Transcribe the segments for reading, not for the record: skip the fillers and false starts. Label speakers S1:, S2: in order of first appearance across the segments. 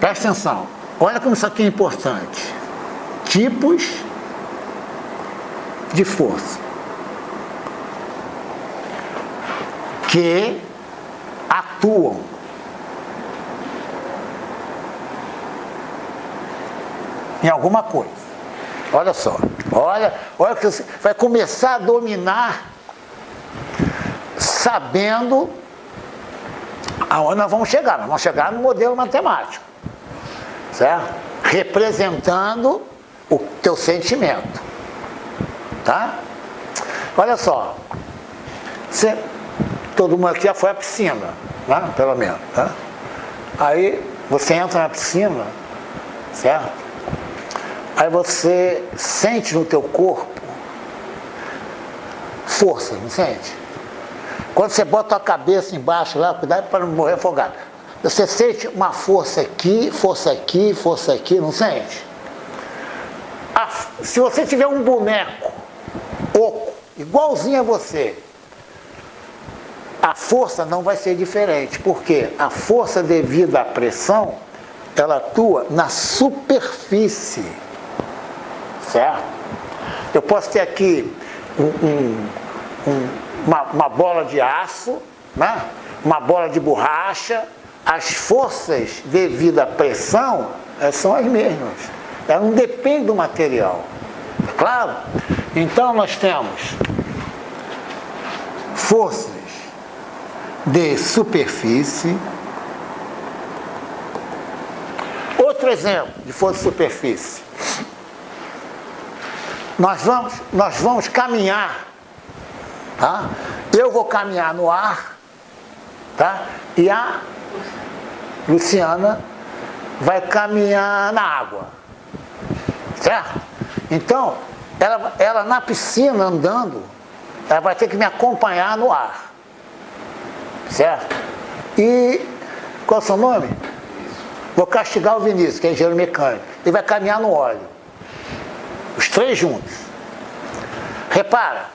S1: Presta atenção. Olha como isso aqui é importante. Tipos de força que atuam em alguma coisa. Olha só. Olha que você vai começar a dominar sabendo aonde nós vamos chegar. Nós vamos chegar no modelo matemático, certo? Representando o teu sentimento, tá? Olha só, todo mundo aqui já foi à piscina, né? Pelo menos, tá? Aí você entra na piscina, certo? Aí você sente no teu corpo força, não sente? Quando você bota a cabeça embaixo lá, cuidado para não morrer afogado. Você sente uma força aqui, força aqui, força aqui, não sente? Se você tiver um boneco oco, igualzinho a você, a força não vai ser diferente, porque a força devida à pressão, ela atua na superfície, certo? Eu posso ter aqui uma bola de aço, né? Uma bola de borracha, as forças devidas à pressão são as mesmas, ela não depende do material, é claro? Então nós temos forças de superfície. Outro exemplo de força de superfície. Nós vamos caminhar, tá? Eu vou caminhar no ar, tá? E a Luciana vai caminhar na água, certo? Então, ela na piscina andando, ela vai ter que me acompanhar no ar, certo? E qual é o seu nome? Vou castigar o Vinícius, que é engenheiro mecânico. Ele vai caminhar no óleo. Os três juntos. Repara,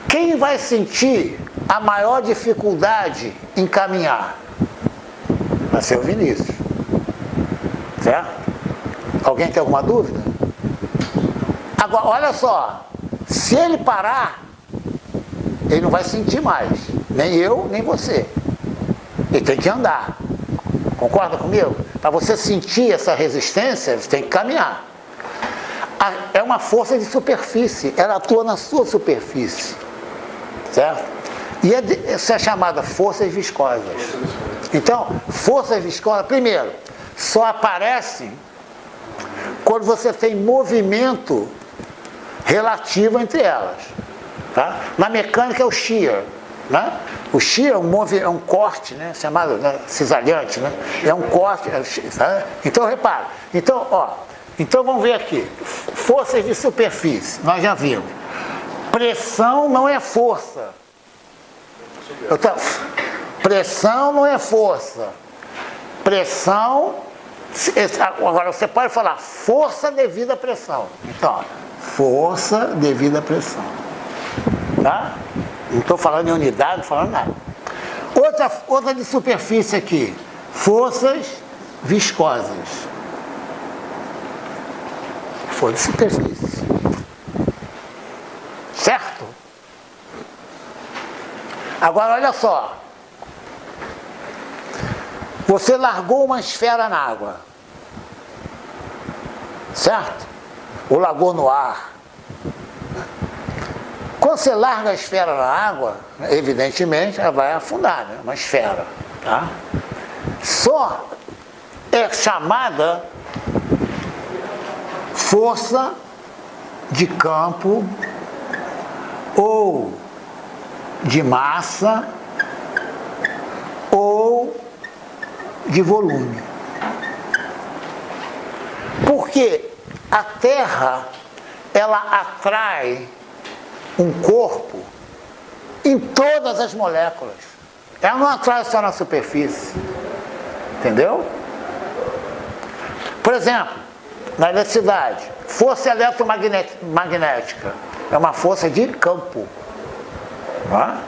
S1: quem vai sentir a maior dificuldade em caminhar? Vai ser o Vinícius. Certo? Alguém tem alguma dúvida? Agora, olha só. Se ele parar, ele não vai sentir mais. Nem eu, nem você. Ele tem que andar. Concorda comigo? Para você sentir essa resistência, você tem que caminhar. É uma força de superfície, ela atua na sua superfície, certo? E essa é chamada forças viscosas. Então, forças viscosas, primeiro, só aparecem quando você tem movimento relativo entre elas, tá? Na mecânica é o shear, né? O shear é um corte, né? Chamado, né? Cisalhante, né? É um corte, tá? Então repara, então vamos ver aqui, forças de superfície, nós já vimos. Pressão não é força. Pressão não é força. Pressão, agora você pode falar força devido à pressão. Então, força devido à pressão. Tá? Não estou falando em unidade, não estou falando nada. Outra de superfície aqui, forças viscosas. Força de superfície. Certo? Agora olha só. Você largou uma esfera na água. Certo? Ou largou no ar. Quando você larga a esfera na água, evidentemente ela vai afundar, né? Uma esfera, tá? Só é chamada força de campo ou de massa ou de volume. Porque a Terra, ela atrai um corpo em todas as moléculas. Ela não atrai só na superfície. Entendeu? Por exemplo, na eletricidade, força eletromagnética é uma força de campo. Tá?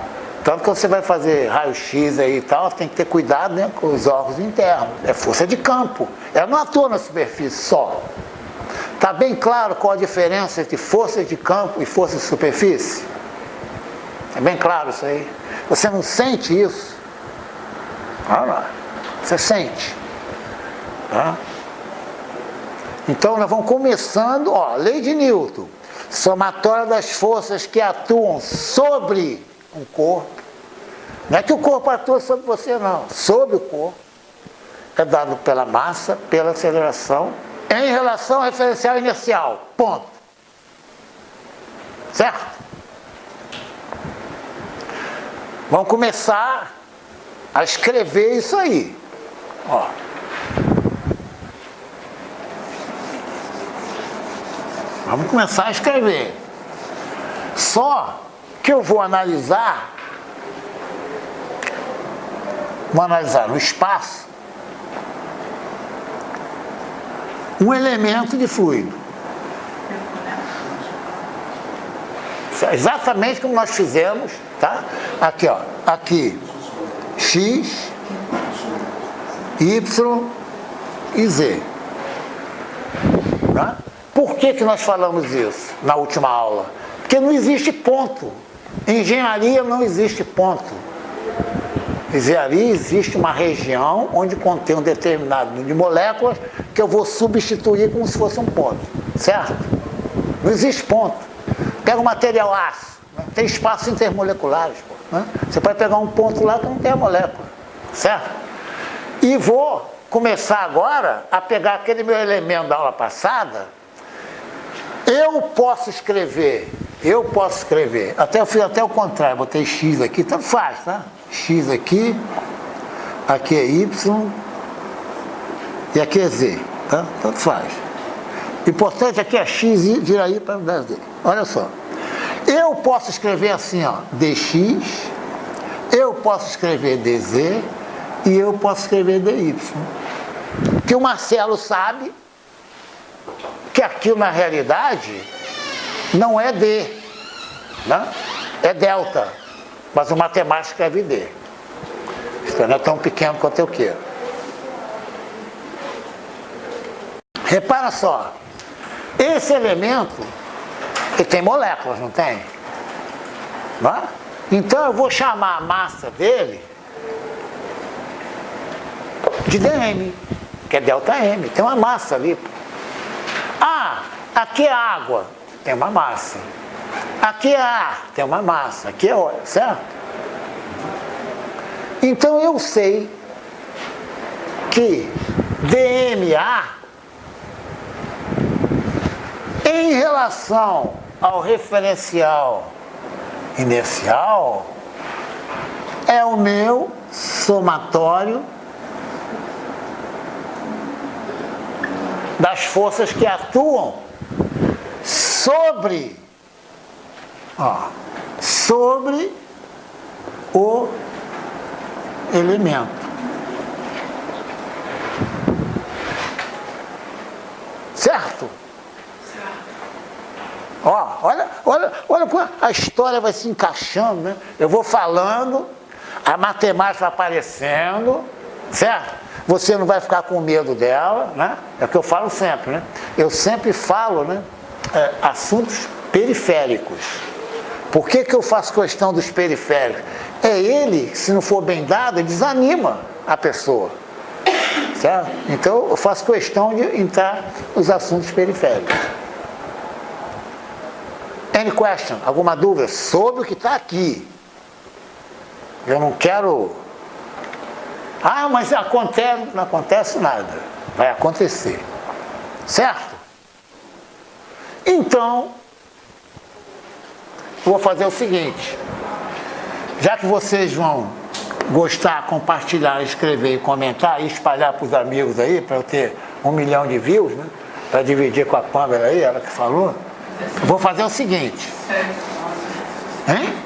S1: Tanto que você vai fazer raio-x aí e tal, tem que ter cuidado, né, com os órgãos internos. É força de campo. Ela não atua na superfície só. Está bem claro qual a diferença entre força de campo e força de superfície? É bem claro isso aí. Você não sente isso? Olha lá. Você sente. Tá? Então nós vamos começando, ó, lei de Newton. Somatória das forças que atuam sobre o corpo. Não é que o corpo atua sobre você, não. Sobre o corpo. É dado pela massa, pela aceleração, em relação ao referencial inercial. Ponto. Certo? Vamos começar a escrever isso aí. Ó. Vamos começar a escrever. Só que eu vou analisar no espaço um elemento de fluido. Exatamente como nós fizemos, tá? Aqui, ó. Aqui, X, Y e Z. Tá? Por que nós falamos isso na última aula? Porque não existe ponto. Em engenharia não existe ponto. Em engenharia existe uma região onde contém um determinado número de moléculas que eu vou substituir como se fosse um ponto. Certo? Não existe ponto. Pega um material ácido, né? Tem espaços intermoleculares. Né? Você pode pegar um ponto lá que não tem a molécula. Certo? E vou começar agora a pegar aquele meu elemento da aula passada. Eu posso escrever, até eu fiz até o contrário, botei X aqui, tanto faz, tá? X aqui é Y e aqui é Z, tá? Tanto faz. O importante aqui é X e vira aí para Z. Olha só. Eu posso escrever assim, ó, DX, eu posso escrever DZ e eu posso escrever DY. Que o Marcelo sabe que aquilo na realidade não é D, né? É delta, mas o matemático escreve D. Isso não é tão pequeno quanto eu quero. Repara só, esse elemento, ele tem moléculas, não tem? Não é? Então eu vou chamar a massa dele de dm, que é delta M, tem uma massa ali. Ah, aqui é água, tem uma massa. Aqui é ar, tem uma massa. Aqui é óleo, certo? Então eu sei que dMA, em relação ao referencial inercial, é o meu somatório das forças que atuam sobre o elemento. Certo? Olha como a história vai se encaixando, né? Eu vou falando, a matemática vai aparecendo, certo? Você não vai ficar com medo dela, né? É o que eu falo sempre, né? Eu sempre falo, né? Assuntos periféricos. Por que eu faço questão dos periféricos? É ele, se não for bem dado, ele desanima a pessoa. Certo? Então eu faço questão de entrar nos assuntos periféricos. Any question? Alguma dúvida sobre o que está aqui? Eu não quero... Ah, mas acontece, não acontece nada. Vai acontecer. Certo? Então, eu vou fazer o seguinte. Já que vocês vão gostar, compartilhar, escrever e comentar e espalhar para os amigos aí, para eu ter 1 milhão de views, né? Para dividir com a Pâmela aí, ela que falou. Eu vou fazer o seguinte. Hein?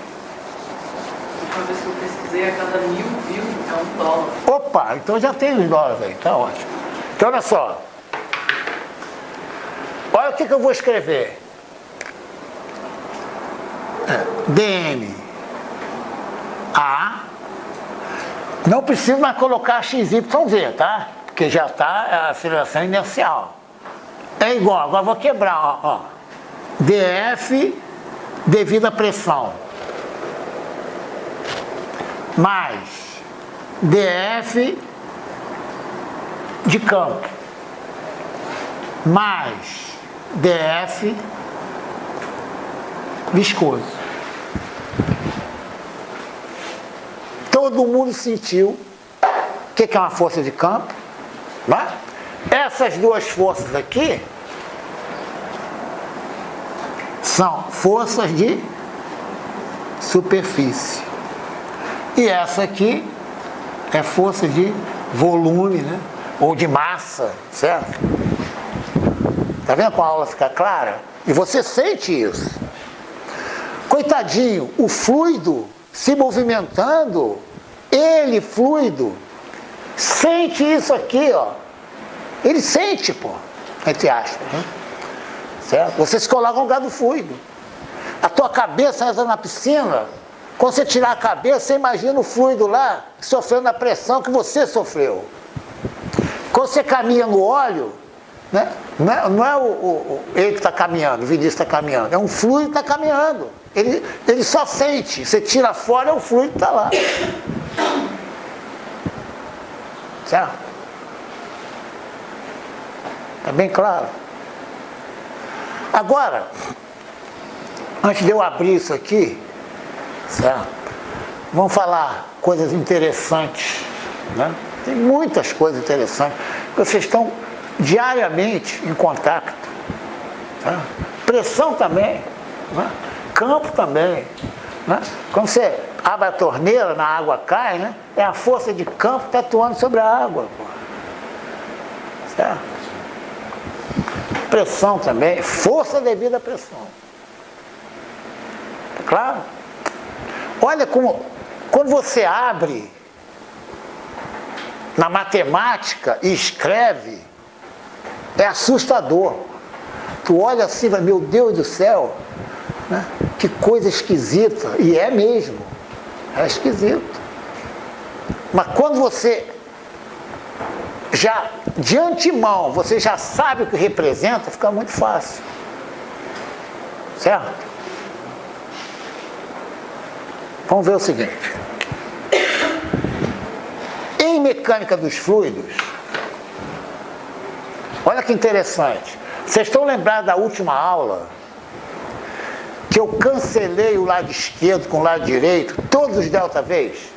S2: Uma vez que eu pesquisei, a cada 1000 views é $1.
S1: Opa, então já tem os dólares aí, tá ótimo. Então olha só. Olha o que eu vou escrever. dm A, não preciso mais colocar x, y, z, tá? Porque já está a aceleração inercial. É igual, agora vou quebrar, ó. dF devido à pressão, mais dF de campo, mais dF viscoso. Todo mundo sentiu o que é uma força de campo, né? Essas duas forças aqui são forças de superfície. E essa aqui é força de volume, né? Ou de massa, certo? Tá vendo como a aula fica clara? E você sente isso. Coitadinho, o fluido se movimentando, ele, fluido, sente isso aqui, ó. Ele sente, pô, entre aspas, né? Certo? Você se coloca no lugar do fluido. A tua cabeça entra na piscina, quando você tirar a cabeça, você imagina o fluido lá, sofrendo a pressão que você sofreu. Quando você caminha no óleo, né? Não é ele que está caminhando, o Vinícius está caminhando, é um fluido que está caminhando. Ele só sente, você tira fora, é o fluido que está lá. Certo? Está bem claro? Agora, antes de eu abrir isso aqui, certo? Vamos falar coisas interessantes, né? Tem muitas coisas interessantes, que vocês estão diariamente em contato. Tá? Pressão também, né? Campo também. Né? Quando você abre a torneira, na água cai, né? É a força de campo que está atuando sobre a água. Pô. Certo? Pressão também, força devido à pressão. Claro? Olha como, quando você abre na matemática e escreve, é assustador. Tu olha assim e vai, meu Deus do céu, né? Que coisa esquisita. E é mesmo, é esquisito. Mas quando você já, de antemão, você já sabe o que representa, fica muito fácil. Certo? Vamos ver o seguinte. Em mecânica dos fluidos, olha que interessante. Vocês estão lembrados da última aula que eu cancelei o lado esquerdo com o lado direito, todos os delta V's?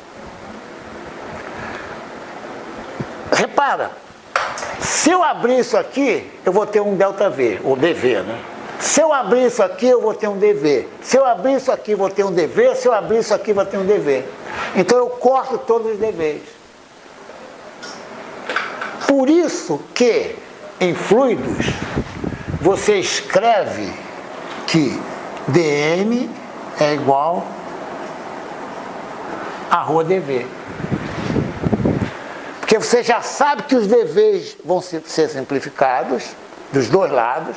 S1: Repara, se eu abrir isso aqui, eu vou ter um delta V, ou DV, né? Se eu abrir isso aqui, eu vou ter um DV. Se eu abrir isso aqui, vou ter um DV. Se eu abrir isso aqui, vou ter um DV. Então eu corto todos os DVs. Por isso que, em fluidos, você escreve que dm é igual a ρdV. Porque você já sabe que os DVs vão ser simplificados, dos dois lados,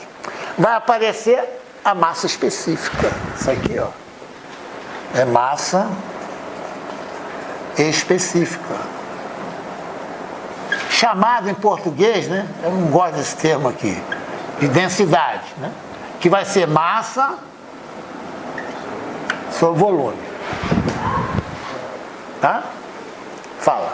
S1: vai aparecer a massa específica. Isso aqui, ó, é massa específica. Chamado em português, né? Eu não gosto desse termo aqui, de densidade, né? Que vai ser massa sobre volume. Tá? Fala.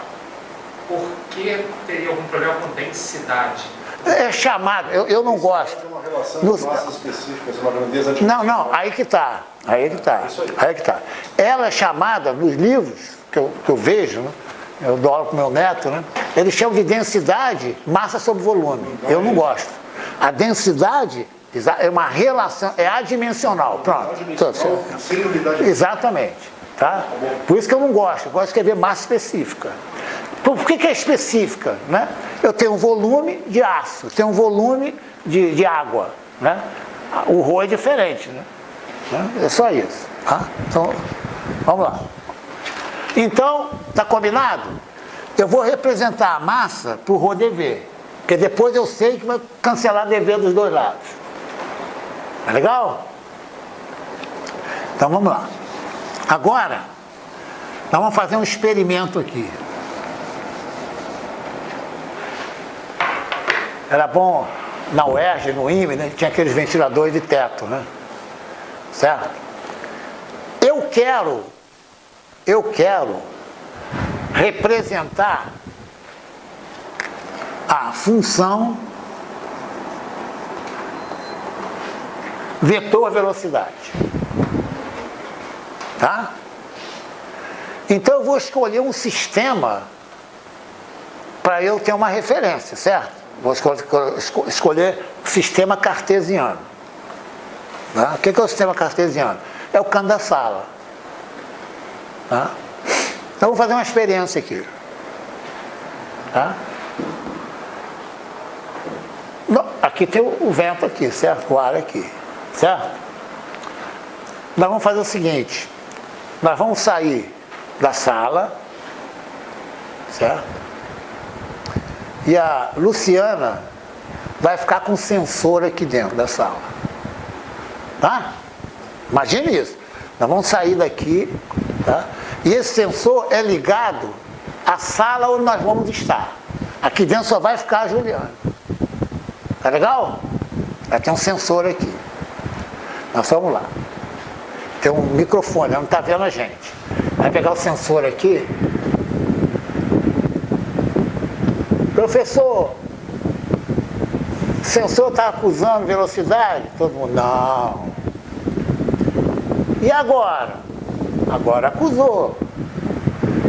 S3: Por que teria algum problema com densidade?
S1: É chamado, eu não gosto.
S4: Tem uma relação de massas específicas, uma grandeza de...
S1: Não, aí que tá. Aí que tá. Ela é chamada, nos livros que eu vejo, né? Eu dou aula com meu neto, né? Eles chamam de densidade, massa sobre volume. Eu não gosto. A densidade é uma relação, é adimensional. Pronto.
S4: Sem unidade.
S1: Exatamente. Tá? Por isso que eu não gosto. Eu gosto de escrever massa específica. Por que é específica? Né? Eu tenho um volume de aço, tenho um volume de água. Né? O ρ é diferente. Né? É só isso. Tá? Então, vamos lá. Então, está combinado? Eu vou representar a massa por ρdV, porque depois eu sei que vai cancelar dV dos dois lados. Tá legal? Então vamos lá. Agora, Nós vamos fazer um experimento aqui. Era bom, na UERJ, no IME, né, tinha aqueles ventiladores de teto, né? Certo? Eu quero representar a função vetor velocidade. Tá? Então eu vou escolher um sistema para eu ter uma referência, certo? Vou escolher o sistema cartesiano. Tá? O que é o sistema cartesiano? É o canto da sala. Tá? Então vou fazer uma experiência aqui. Tá? Aqui tem o vento aqui, certo? O ar aqui, certo? Nós vamos fazer o seguinte. Nós vamos sair da sala, certo? E a Luciana vai ficar com um sensor aqui dentro da sala. Tá? Imagine isso. Nós vamos sair daqui, tá? E esse sensor é ligado à sala onde nós vamos estar. Aqui dentro só vai ficar a Juliana. Tá legal? Ela tem um sensor aqui. Nós vamos lá. Tem um microfone, ela não está vendo a gente. Vai pegar o sensor aqui. Professor, o sensor está acusando velocidade? Todo mundo, não. E agora? Agora acusou.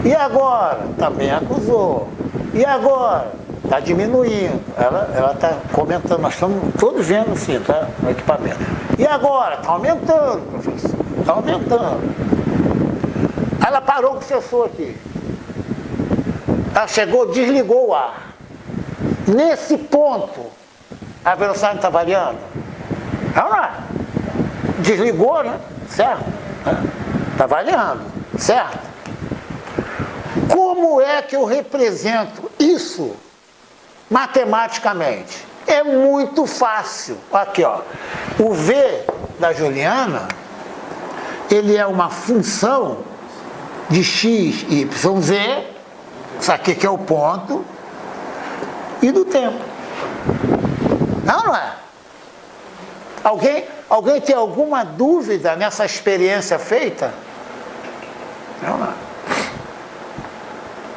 S1: E agora? Também acusou. E agora? Está diminuindo. Ela está comentando, nós estamos todos vendo assim, tá? No equipamento. E agora? Está aumentando, professor. Está aumentando. Ela parou com o sensor aqui. Ela chegou, desligou o ar. Nesse ponto, a velocidade está variando? Não, não é? Desligou, né? Certo? Está variando, certo? Como é que eu represento isso matematicamente? É muito fácil. Aqui, ó. O V da Juliana, ele é uma função de x, y, z, isso aqui que é o ponto, e do tempo. Não, não é? Alguém tem alguma dúvida nessa experiência feita? Não, não.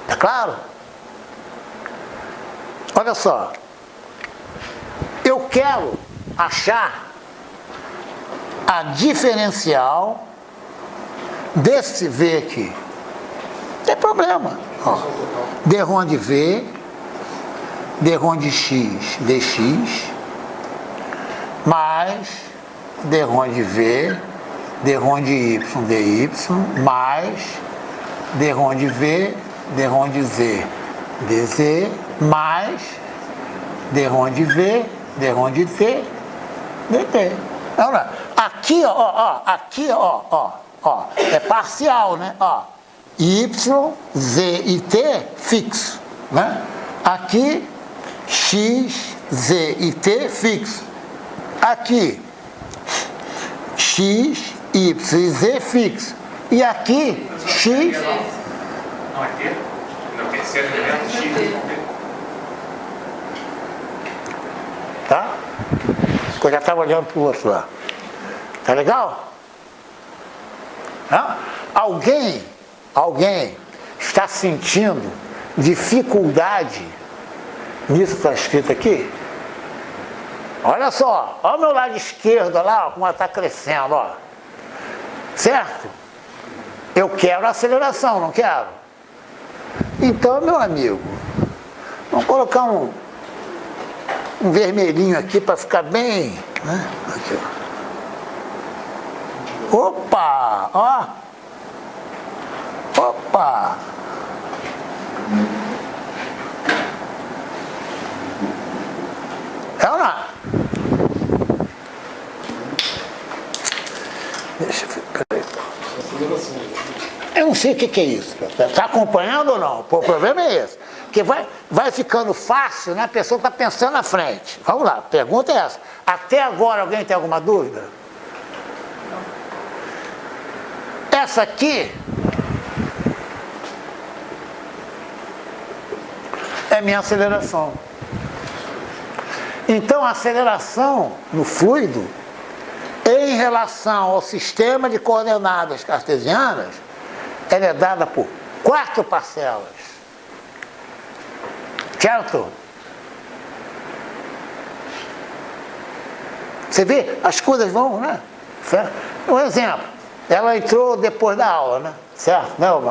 S1: É claro? Olha só. Eu quero achar a diferencial desse V aqui. Não tem problema. Ó. D-ROM de V, D-ROM de X, dx, mais D-ROM de V, D-ROM de Y, dy, mais D-ROM de V, D-ROM de Z, dz, mais D-ROM de V, D-ROM de T, dt. Agora, aqui, aqui, é parcial, né? Ó, Y, Z e T fixo, né? Aqui, X, Z e T fixo. Aqui, X, Y e Z fixo. E aqui, X...
S3: Não é T? No terceiro elemento, X.
S1: Tá? Eu já estava olhando para o outro lá. Tá legal? Não? Alguém está sentindo dificuldade nisso que está escrito aqui? Olha só, olha o meu lado esquerdo lá, como ela está crescendo, ó. Certo? Eu quero aceleração, não quero? Então, meu amigo, vamos colocar um vermelhinho aqui para ficar bem, né? Aqui, ó. Opa, ó. Opa. É ou não? Deixa eu ver, peraí. Eu não sei o que é isso. Está acompanhando ou não? O problema é esse. Porque vai ficando fácil, né? A pessoa está pensando na frente. Vamos lá, a pergunta é essa. Até agora alguém tem alguma dúvida? Essa aqui é minha aceleração. Então a aceleração no fluido, em relação ao sistema de coordenadas cartesianas, ela é dada por 4 parcelas. Certo? Você vê, as coisas vão, né? Certo? Um exemplo, ela entrou depois da aula, né? Certo? Não,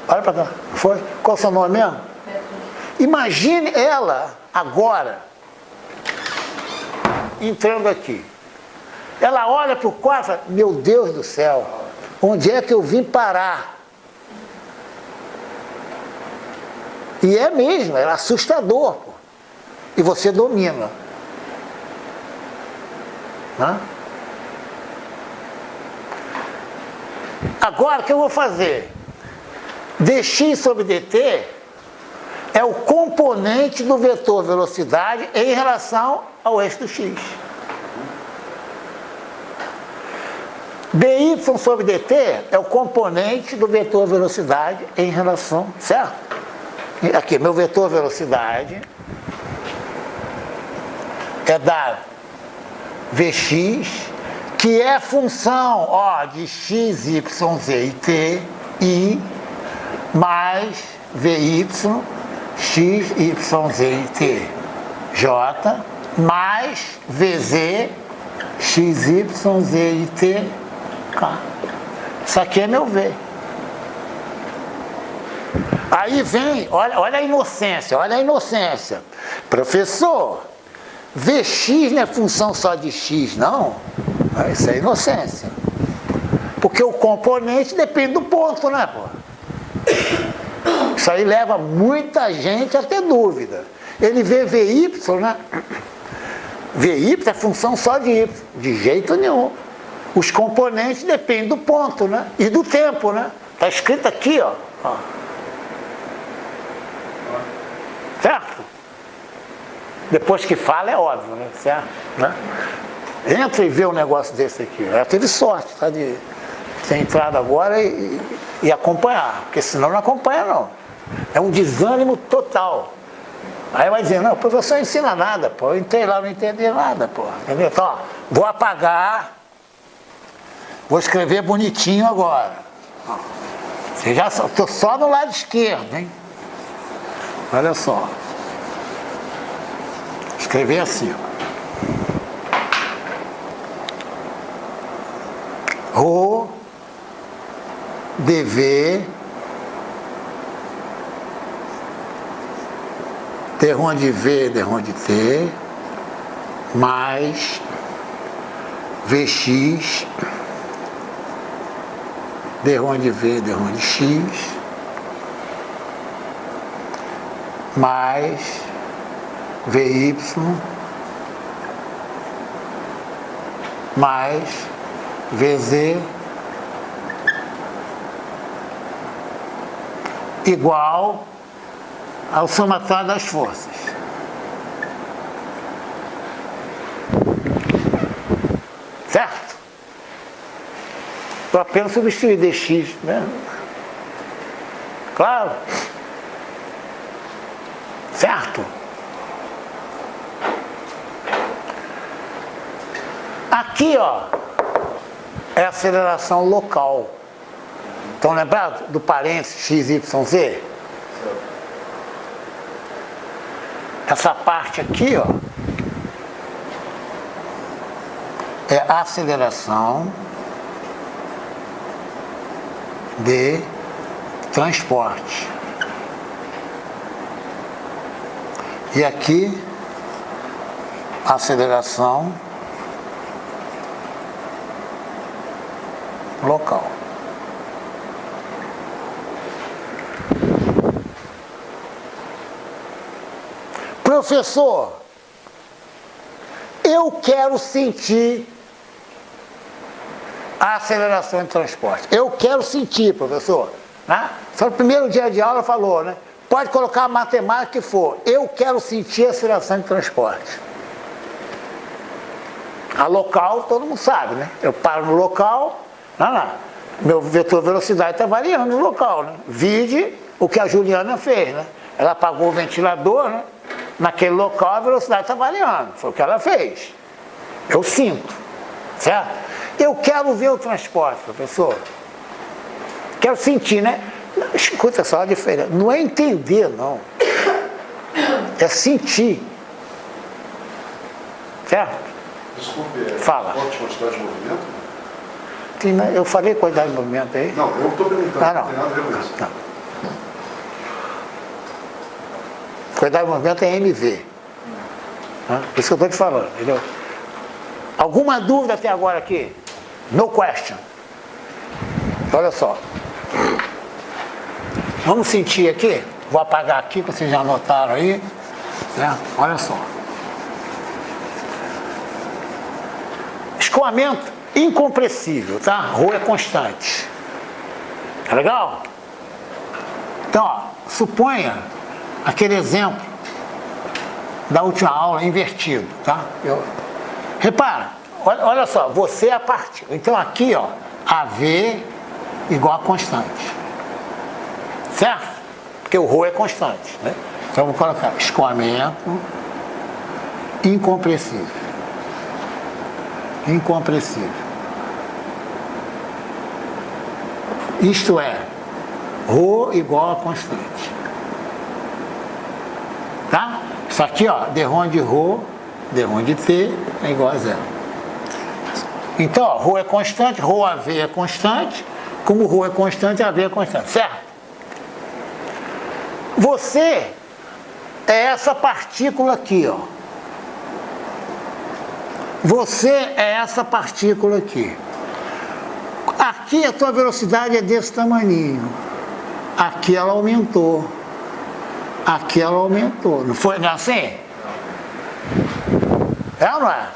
S1: olha para cá, foi? Qual é o seu nome mesmo? Imagine ela agora entrando aqui. Ela olha para o quadro e fala, meu Deus do céu, onde é que eu vim parar? E é mesmo, é assustador, pô. E você domina. Hã? Agora, o que eu vou fazer? dx sobre dt é o componente do vetor velocidade em relação ao eixo do x. dy sobre dt é o componente do vetor velocidade em relação, certo? Aqui, meu vetor velocidade é dado Vx, que é função, ó, de x, y, z e t, i, mais Vy, x, y, z e t, j, mais Vz, x, y, z e t, k. Isso aqui é meu V. Aí vem, olha a inocência, olha a inocência. Professor, Vx não é função só de x, não? Isso é inocência. Porque o componente depende do ponto, né, pô? Isso aí leva muita gente a ter dúvida. Ele vê Vy, né? Vy é função só de y, de jeito nenhum. Os componentes dependem do ponto, né? E do tempo, né? Está escrito aqui, ó. Certo? Depois que fala é óbvio, né? Certo? Né? Entra e vê um negócio desse aqui. Ela teve sorte, tá? De ter entrado agora e acompanhar. Porque senão não acompanha, não. É um desânimo total. Aí vai dizer, não, o professor não ensina nada, pô. Eu entrei lá, não entendi nada, pô. Entendeu? Então, ó, vou apagar, vou escrever bonitinho agora. Você já estou só no lado esquerdo, hein? Olha só. Escrever assim, ó. Rho dv d1 de v, d1 de t, mais Vx d1 de v, d1 de x, mais Vy mais Vz igual ao somatório das forças. Certo? Estou apenas substituir dx, né? Claro? Certo? Aqui, ó, é a aceleração local. Estão lembrados do parênteses x, y, z? Essa parte aqui, ó, é a aceleração de transporte. E aqui, a aceleração local. Professor, eu quero sentir a aceleração de transporte. Eu quero sentir, professor. Né? Só no primeiro dia de aula falou, né? Pode colocar a matemática que for. Eu quero sentir a aceleração de transporte. A local, todo mundo sabe, né? Eu paro no local, meu vetor velocidade está variando no local, né? Vide o que a Juliana fez, né? Ela apagou o ventilador, né? Naquele local a velocidade está variando. Foi o que ela fez. Eu sinto. Certo? Eu quero ver o transporte, professor. Quero sentir, né? Escuta só a diferença. Não é entender, não. É sentir. Certo?
S4: Desculpe,
S1: Fala.
S4: forte quantidade de movimento?
S1: Eu falei quantidade de movimento aí?
S4: Não, eu estou perguntando,
S1: Ah, não.
S4: não tem nada a ver com isso.
S1: Não. Quantidade de movimento é MV. Por isso que eu estou te falando, entendeu? Alguma dúvida até agora aqui? No question. Olha só. Vamos sentir aqui. Vou apagar aqui, que vocês já anotaram aí. Né? Olha só. Escoamento incompressível, tá? Rho é constante. Tá legal? Então, ó, suponha aquele exemplo da última aula invertido, tá? Repara, olha só, você é a partícula. Então aqui, ó, AV igual a constante. Certo? Porque o Rho é constante, né? Então vou colocar escoamento incompressível. Incompressível. Isto é, Rho igual a constante. Tá? Isso aqui, ó, derrom de Rho, derrom de T é igual a zero. Então, ó, Rho é constante, Rho AV é constante. Como Rho é constante, AV é constante. Certo? Você é essa partícula aqui, ó. Você é essa partícula aqui. Aqui a tua velocidade é desse tamaninho. Aqui ela aumentou. Aqui ela aumentou. Não foi, não é assim? É ou não é?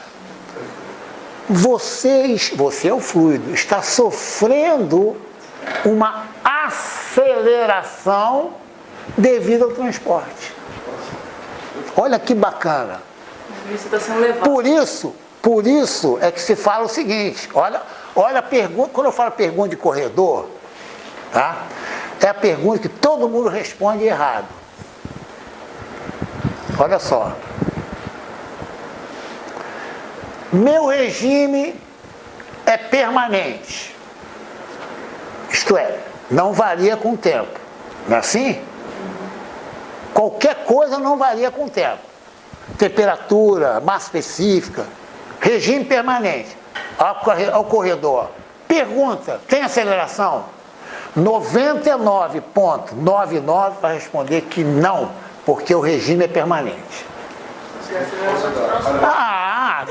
S1: Você é o fluido, está sofrendo uma aceleração devido ao transporte. Olha que bacana.
S2: Você está sendo levado.
S1: Por isso é que se fala o seguinte, olha a pergunta, quando eu falo pergunta de corredor, tá? É a pergunta que todo mundo responde errado. Olha só. Meu regime é permanente. Isto é, não varia com o tempo. Não é assim? Qualquer coisa não varia com o tempo. Temperatura, massa específica, regime permanente. Ao corredor. Pergunta, tem aceleração? 99,99 para responder que não, porque o regime é permanente.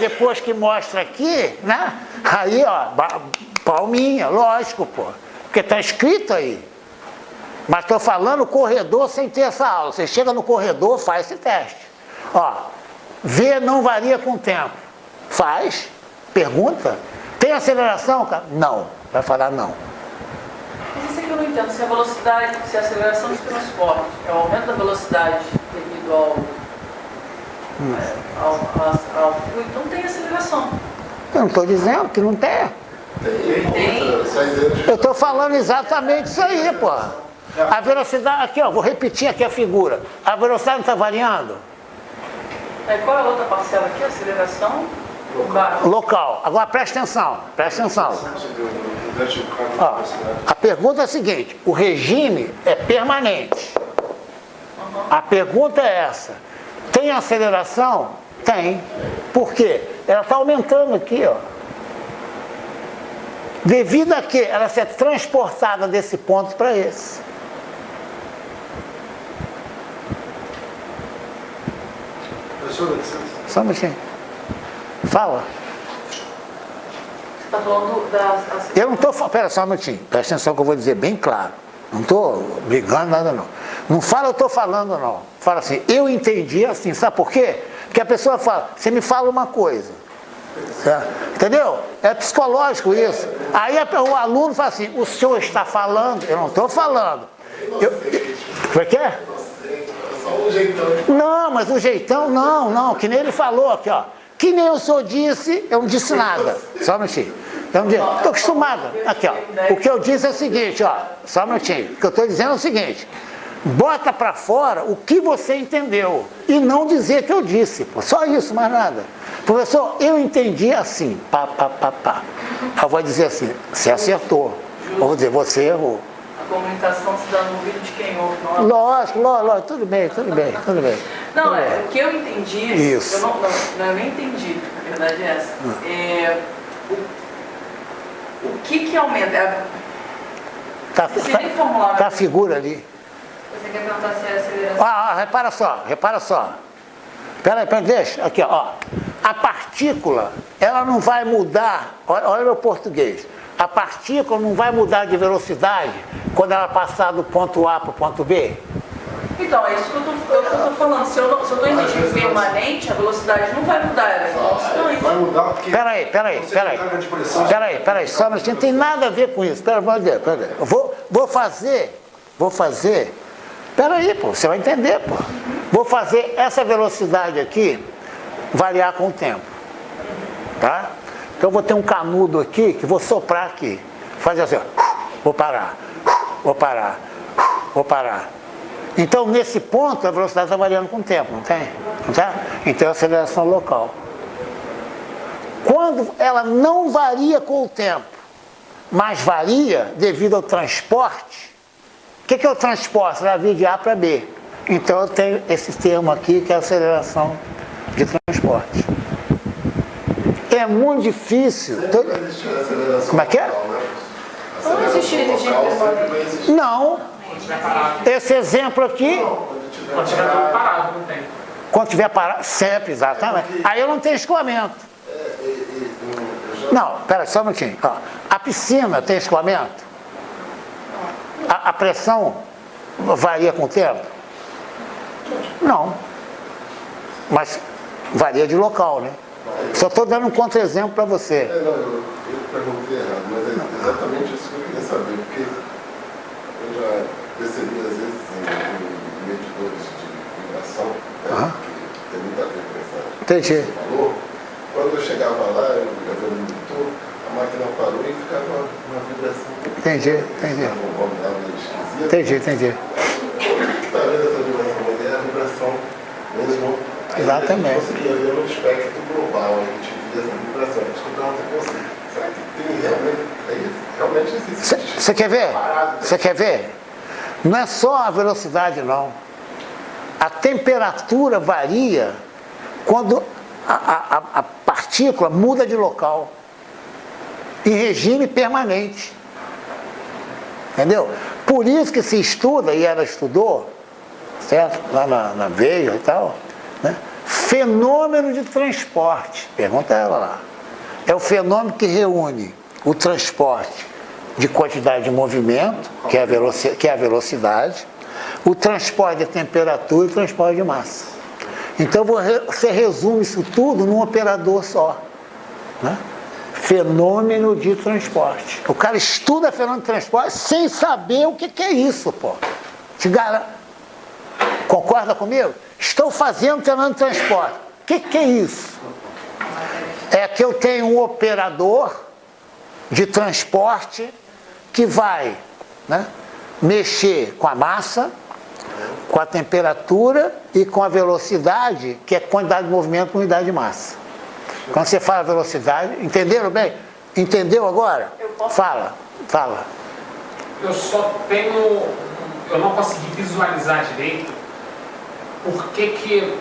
S1: Depois que mostra aqui, né? Aí, ó, palminha, lógico, pô. Porque tá escrito aí. Mas estou falando corredor sem ter essa aula. Você chega no corredor, faz esse teste. Ó, V não varia com o tempo. Faz, pergunta. Tem aceleração, cara? Não. Vai falar não.
S2: Mas isso é que eu não entendo. Se a velocidade, se a aceleração de transporte é o aumento da velocidade devido ao fluido, não tem aceleração.
S1: Eu não estou dizendo que não tem. Eu estou falando exatamente isso aí, pô. A velocidade, aqui ó, vou repetir aqui a figura. A velocidade não está variando?
S2: Aí qual é a outra parcela aqui? Aceleração
S1: local. Agora presta atenção, presta atenção. Ó, a pergunta é a seguinte, o regime é permanente. A pergunta é essa. Tem aceleração? Tem. Por quê? Ela está aumentando aqui, ó. Devido a que ela ser transportada desse ponto para esse.
S4: Professor, licença.
S1: Só um minutinho. Fala.
S2: Você está falando das...
S1: Eu não estou falando... Pera só um minutinho. Presta atenção que eu vou dizer bem claro. Não estou brigando nada não. Não fala eu estou falando não. Fala assim, eu entendi assim. Sabe por quê? Porque a pessoa fala, você me fala uma coisa. Entendeu? É psicológico isso. Aí o aluno fala assim, o senhor está falando? Eu não estou falando. Como é que é? Não, mas o jeitão não, que nem ele falou aqui, ó. Que nem o senhor disse, eu não disse nada. Só um minutinho. Eu não disse, estou acostumado. Aqui, ó. O que eu disse é o seguinte, ó. Só um minutinho. O que eu estou dizendo é o seguinte. Bota para fora o que você entendeu e não dizer que eu disse, pô. Só isso, mais nada. Professor, eu entendi assim, pá. Eu vou dizer assim, você acertou. Eu vou dizer, você errou.
S2: A comunicação se dá no ouvido de quem ouve, não é?
S1: Lógico, tudo bem.
S2: Não, o que eu entendi,
S1: Isso.
S2: eu nem entendi, a verdade é essa. O que aumenta?
S1: Tá a figura ali.
S5: Você quer perguntar se é aceleração?
S1: Repara só. Peraí, deixa. Aqui, ó. A partícula, ela não vai mudar, olha meu português. A partícula não vai mudar de velocidade quando ela passar do ponto A para o ponto B?
S2: Então, é isso que eu estou falando. Se eu estou em regime permanente, a velocidade não vai mudar, ela é constante.
S4: Vai mudar porque...
S1: Peraí. Só um minutinho, não tem nada a ver com isso. Peraí. Eu vou fazer. Peraí, pô, você vai entender, pô. Vou fazer essa velocidade aqui variar com o tempo. Tá? Então eu vou ter um canudo aqui que vou soprar aqui. Fazer assim, ó. Vou parar. Então nesse ponto a velocidade está variando com o tempo, não tem? Não tá? Então é aceleração local. Quando ela não varia com o tempo, mas varia devido ao transporte, o que é o transporte? Ela via de A para B. Então eu tenho esse termo aqui que é a aceleração de transporte. É muito difícil. Como é que é?
S5: Não existe regime permanente.
S1: Não.
S3: Quando estiver parado.
S1: Esse exemplo aqui,
S3: Quando estiver tudo parado, não tem.
S1: quando tiver parado, sempre, exatamente. Aí eu não tenho escoamento. Não, pera só um minutinho. Ó, a piscina tem escoamento? A pressão varia com o tempo? Não. Mas varia de local, né? Só estou dando um contra-exemplo para você.
S4: Não, eu perguntei errado, mas é exatamente isso que eu queria saber, porque eu já percebi às vezes em medidores de vibração, né, que tem muito a ver com essa
S1: Entendi.
S4: que você falou. Quando eu chegava lá, eu levei no monitor, a máquina parou e ficava uma vibração.
S1: Entendi.
S4: Está vendo essa vibração? Mas é a vibração mesmo.
S1: Exatamente.
S4: A gente conseguia ver no espectro global, a gente via essa vibração. A gente pergunta para você, será que tem realmente existe?
S1: Você quer ver? Não é só a velocidade, não. A temperatura varia quando a partícula muda de local. Em regime permanente. Entendeu? Por isso que se estuda, e ela estudou, certo? Lá na Veja e tal, né? Fenômeno de transporte. Pergunta ela lá. É o fenômeno que reúne o transporte de quantidade de movimento, que é a velocidade, o transporte de temperatura e o transporte de massa. Então você resume isso tudo num operador só, né? Fenômeno de transporte. O cara estuda fenômeno de transporte sem saber o que é isso, pô. Te garanto. Concorda comigo? Estou fazendo fenômeno de transporte. O que é isso? É que eu tenho um operador de transporte que vai, né, mexer com a massa, com a temperatura e com a velocidade, que é quantidade de movimento por unidade de massa. Quando você fala velocidade, entenderam bem? Entendeu agora? Fala.
S3: Eu só tenho... Eu não consegui visualizar direito por que,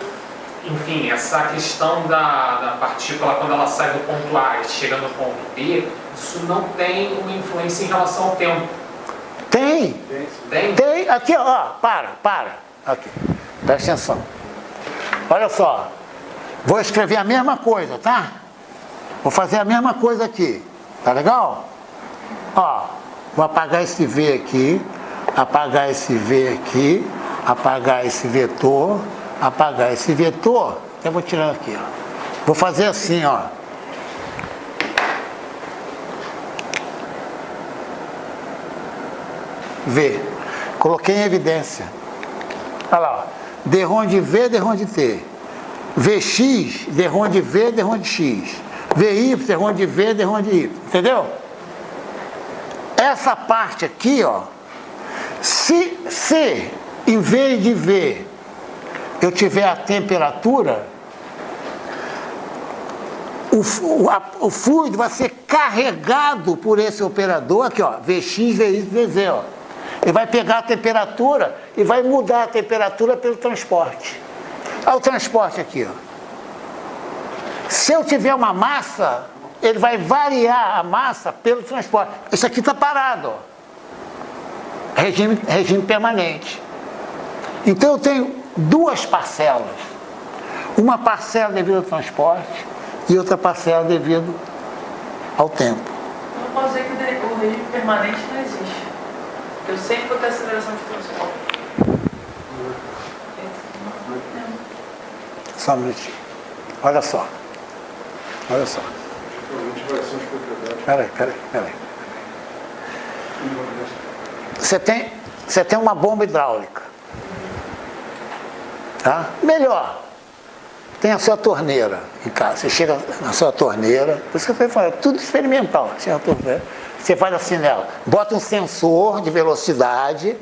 S3: enfim, essa questão da partícula, quando ela sai do ponto A e chega no ponto B, isso não tem uma influência em relação ao tempo.
S1: Tem. Aqui, ó, para. Aqui, presta atenção. Olha só. Vou escrever a mesma coisa, tá? Vou fazer a mesma coisa aqui. Tá legal? Ó, vou apagar esse V aqui, apagar esse V aqui, apagar esse vetor, apagar esse vetor. Eu vou tirar aqui, ó. Vou fazer assim, ó. V. Coloquei em evidência. Olha lá, ó. D-ROM de V, D-ROM de T. Vx, D-ROM de V, D-ROM de X. Vy, D-ROM de V, D-ROM de Y. Entendeu? Essa parte aqui, ó, se em vez de ver, eu tiver a temperatura, o fluido vai ser carregado por esse operador aqui, ó, Vx, Vy, Vz, ó. Ele vai pegar a temperatura e vai mudar a temperatura pelo transporte. Olha o transporte aqui, ó. Se eu tiver uma massa, ele vai variar a massa pelo transporte. Isso aqui está parado, ó. Regime permanente. Então eu tenho duas parcelas. Uma parcela devido ao transporte e outra parcela devido ao tempo.
S2: Eu não posso dizer que o regime permanente não existe. Eu sempre vou ter aceleração de transporte.
S1: Só um minutinho. Olha só. Olha só. Peraí. Você tem uma bomba hidráulica. Tá? Melhor. Tem a sua torneira em casa. Você chega na sua torneira, por isso que eu falei, tudo experimental. Você faz assim nela, bota um sensor de velocidade,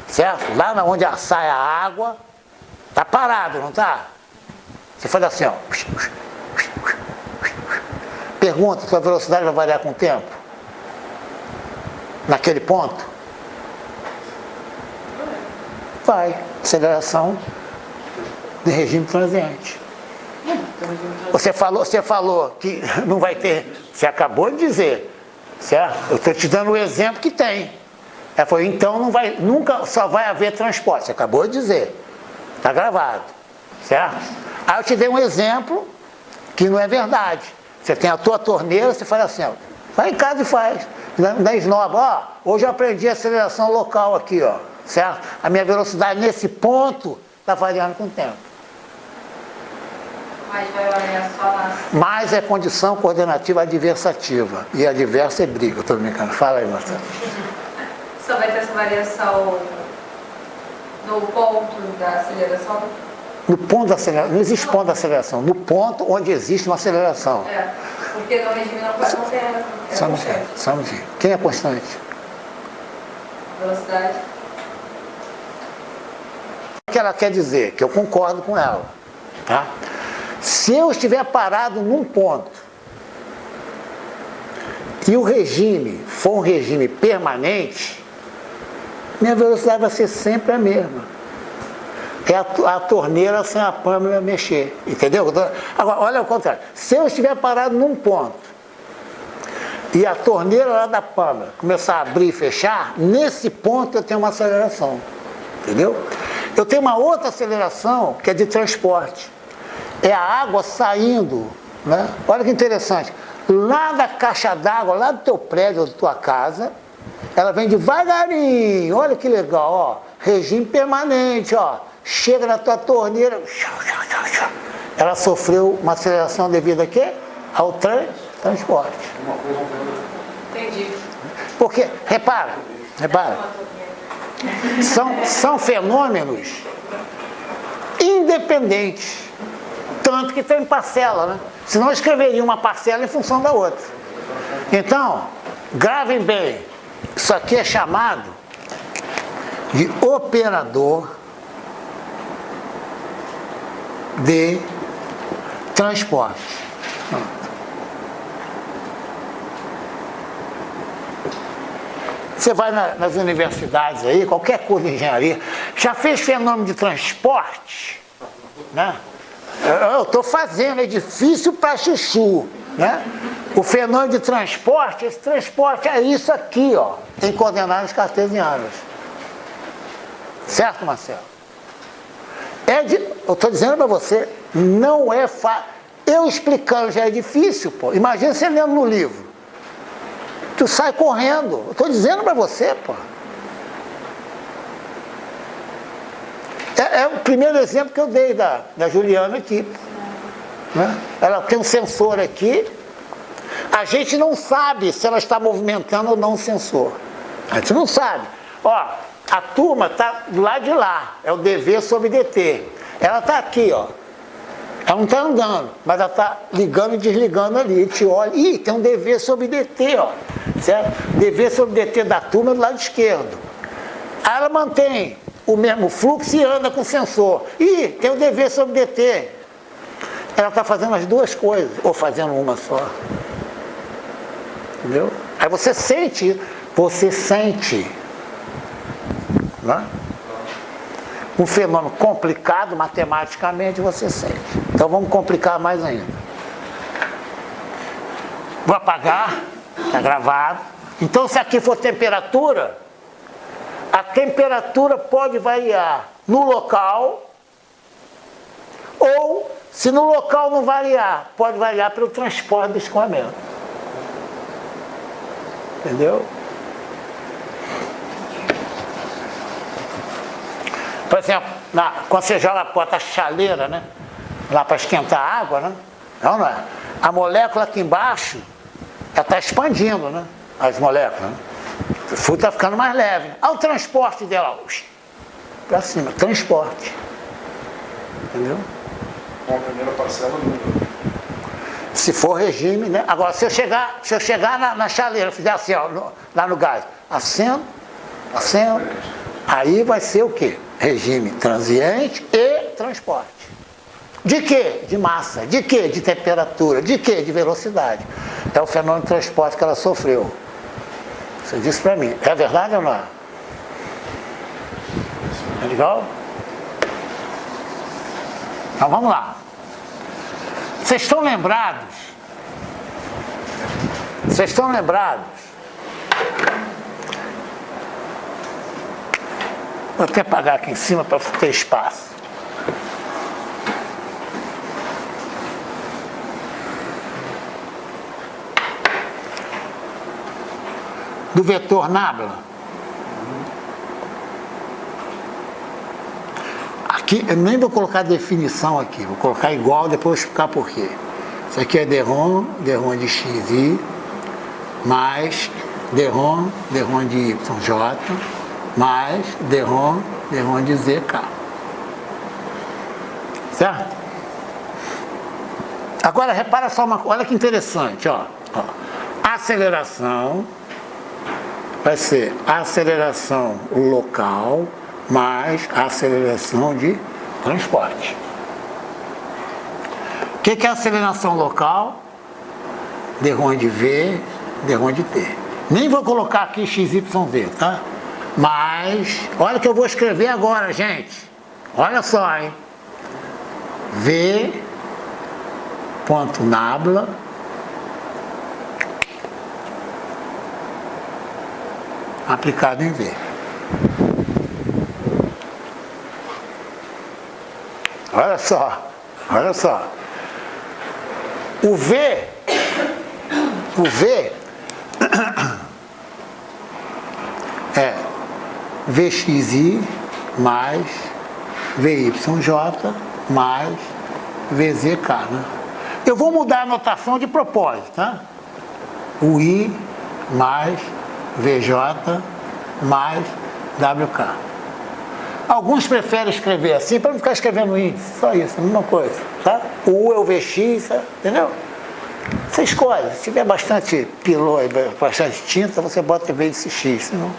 S1: certo? Lá onde sai a água, tá parado, não tá? Você faz assim, ó. Pergunta, sua velocidade vai variar com o tempo? Naquele ponto? Vai. Aceleração de regime transiente. Você falou que não vai ter, você acabou de dizer, certo? Eu estou te dando o exemplo que tem. Ela falou, então nunca só vai haver transporte. Você acabou de dizer. Está gravado, certo? Aí eu te dei um exemplo que não é verdade. Você tem a tua torneira, você faz assim, ó, vai em casa e faz. Na esnoba, ó, hoje eu aprendi a aceleração local aqui, ó, certo? A minha velocidade nesse ponto está variando com o tempo.
S5: Mas vai variar só nas...
S1: Mas é condição coordenativa adversativa. E adversa é briga, eu estou brincando. Fala aí, Marcelo.
S5: Só vai ter essa variação no ponto da aceleração?
S1: No ponto da aceleração, não existe ponto da aceleração. No ponto onde existe uma aceleração.
S5: É, porque no regime não tem
S1: Só um minutinho. Quem é constante?
S5: Velocidade.
S1: O que ela quer dizer? Que eu concordo com ela. Tá? Se eu estiver parado num ponto e o regime for um regime permanente, minha velocidade vai ser sempre a mesma. É a torneira sem a pâmela mexer. Entendeu? Agora, olha o contrário. Se eu estiver parado num ponto e a torneira lá da pâmela começar a abrir e fechar, nesse ponto eu tenho uma aceleração. Entendeu? Eu tenho uma outra aceleração que é de transporte. É a água saindo, né? Olha que interessante. Lá da caixa d'água, lá do teu prédio, da tua casa, ela vem devagarinho. Olha que legal, ó. Regime permanente, ó. Chega na tua torneira. Ela sofreu uma aceleração devido a quê? Ao transporte.
S5: Entendi.
S1: Porque, repara. São fenômenos independentes. Tanto que tem parcela, né? Senão eu escreveria uma parcela em função da outra. Então, gravem bem. Isso aqui é chamado de operador de transporte. Você vai nas universidades aí, qualquer curso de engenharia, já fez fenômeno de transporte, né? Eu estou fazendo edifício para chuchu, né? O fenômeno de transporte, esse transporte é isso aqui, ó, em coordenadas cartesianas. Certo, Marcelo? Eu estou dizendo para você, não é fácil. Eu explicando já é difícil, pô. Imagina você lendo no livro. Tu sai correndo. Eu estou dizendo para você, pô. É o primeiro exemplo que eu dei da Juliana aqui. Né? Ela tem um sensor aqui. A gente não sabe se ela está movimentando ou não o sensor. A gente não sabe. Ó, a turma está do lado de lá. É o DV sobre DT. Ela está aqui, ó. Ela não está andando, mas ela está ligando e desligando ali. A gente olha. Ih, tem um DV sobre DT, ó. Certo? DV sobre DT da turma do lado esquerdo. Aí ela mantém o mesmo fluxo e anda com o sensor. E tem o dever sobre DT. Ela está fazendo as duas coisas, ou fazendo uma só. Entendeu? Aí você sente, né? Um fenômeno complicado matematicamente, você sente. Então vamos complicar mais ainda. Vou apagar, está gravado. Então se aqui for temperatura, a temperatura pode variar no local, ou se no local não variar, pode variar pelo transporte do escoamento. Entendeu? Por exemplo, quando você joga a chaleira, né? Lá para esquentar a água, né? Não é? A molécula aqui embaixo, ela está expandindo, né? As moléculas. Né? O fluido está ficando mais leve. Olha o transporte dela. Para cima, transporte. Entendeu?
S4: Com a primeira parcela nunca.
S1: Se for regime, né? Agora, se eu chegar na chaleira, fizer assim, ó, lá no gás, acendo, aí vai ser o quê? Regime transiente e transporte. De quê? De massa. De quê? De temperatura. De quê? De velocidade. É o fenômeno de transporte que ela sofreu. Você disse para mim. É verdade ou não é? É legal? Então vamos lá. Vocês estão lembrados? Vocês estão lembrados? Vou até apagar aqui em cima para ter espaço. Do vetor nabla. Aqui, eu nem vou colocar definição aqui, vou colocar igual, depois vou explicar por quê. Isso aqui é dρ de xi, mais dρ de yj, mais dρ de zk. Certo? Agora, repara só uma coisa, olha que interessante, ó. A aceleração vai ser a aceleração local mais a aceleração de transporte. O que é a aceleração local? dρ de v, dρ de t. Nem vou colocar aqui xyz, tá? Mas, olha o que eu vou escrever agora, gente. Olha só, hein? V ponto nabla aplicado em V. Olha só, olha só. O V é Vxi mais Vyj mais Vzk, né? Eu vou mudar a notação de propósito, tá? O I mais Vj mais WK. Alguns preferem escrever assim para não ficar escrevendo índice, só isso, a mesma coisa, tá? O U é o Vx, entendeu? Você escolhe, se tiver bastante pilô, bastante tinta, você bota em vez de X, senão...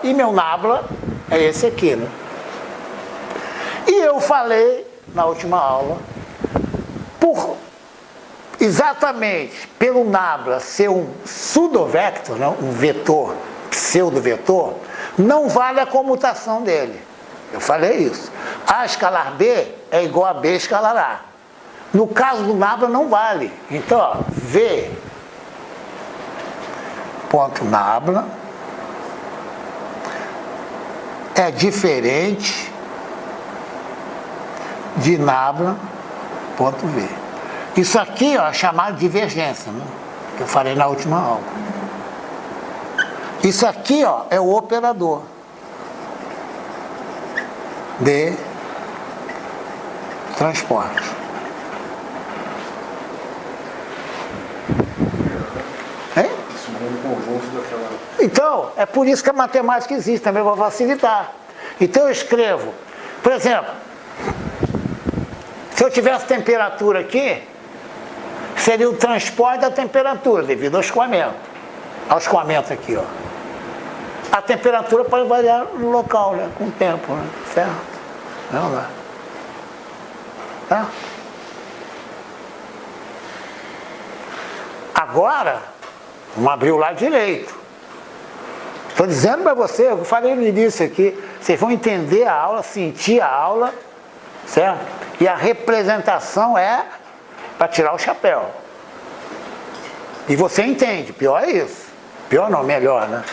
S1: E meu nabla é esse aqui, né? E eu falei na última aula, exatamente pelo nabla ser um pseudovector, né? Um vetor, pseudo-vetor, não vale a comutação dele. Eu falei isso. A escalar B é igual a B escalar A. No caso do nabla não vale. Então, ó, V ponto nabla é diferente de nabla ponto V. Isso aqui, ó, é chamado de divergência, né? Que eu falei na última aula. Isso aqui, ó, é o operador de transporte. Hein? Então, é por isso que a matemática existe, também para facilitar. Então eu escrevo, por exemplo, se eu tivesse temperatura aqui, seria o transporte da temperatura, devido ao escoamento. Ao escoamento aqui, ó. A temperatura pode variar no local, né? Com o tempo, né? Certo? Vamos lá. Tá? Agora, vamos abrir o lado direito. Estou dizendo para você, eu falei no início aqui, vocês vão entender a aula, sentir a aula, certo? E a representação é para tirar o chapéu. E você entende, pior é isso. Pior não, melhor, né?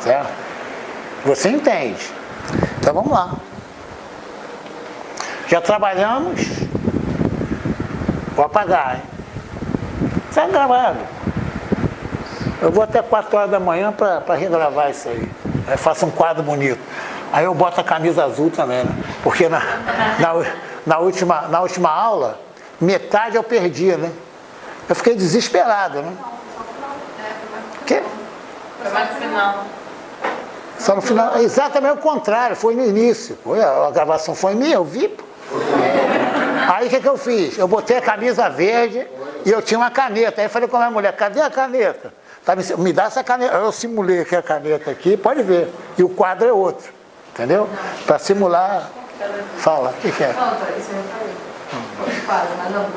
S1: Certo? Você entende. Então vamos lá. Já trabalhamos. Vou apagar, hein? Está gravado. Eu vou até 4 horas da manhã para regravar isso aí. Aí faço um quadro bonito. Aí eu boto a camisa azul também, né? Porque na última aula, metade eu perdi, né? Eu fiquei desesperado, né? Que?
S2: Foi mais no final.
S1: Só no final, exatamente o contrário, foi no início. A gravação foi minha, eu vi. Aí o que eu fiz? Eu botei a camisa verde e eu tinha uma caneta. Aí eu falei com a minha mulher, cadê a caneta? Me dá essa caneta. Eu simulei aqui a caneta aqui, pode ver. E o quadro é outro, entendeu? Para simular. Fala, o que é?
S5: Não, isso eu falei. Fala, mas não.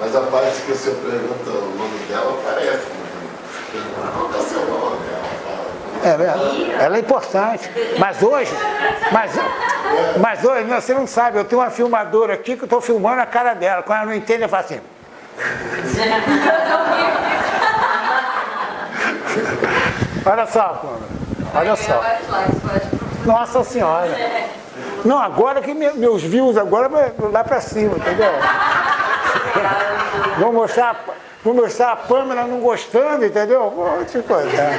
S4: Mas a parte que você pergunta o nome dela aparece. Qual que é o seu nome?
S1: É verdade. Ela é importante. Mas hoje, você não sabe, eu tenho uma filmadora aqui que eu estou filmando a cara dela. Quando ela não entende, eu faço assim. Olha só, Pamela. Olha só. Nossa Senhora. Não, agora que meus views agora vai lá para cima, entendeu? Vou mostrar a Pamela não gostando, entendeu? Vou te contar.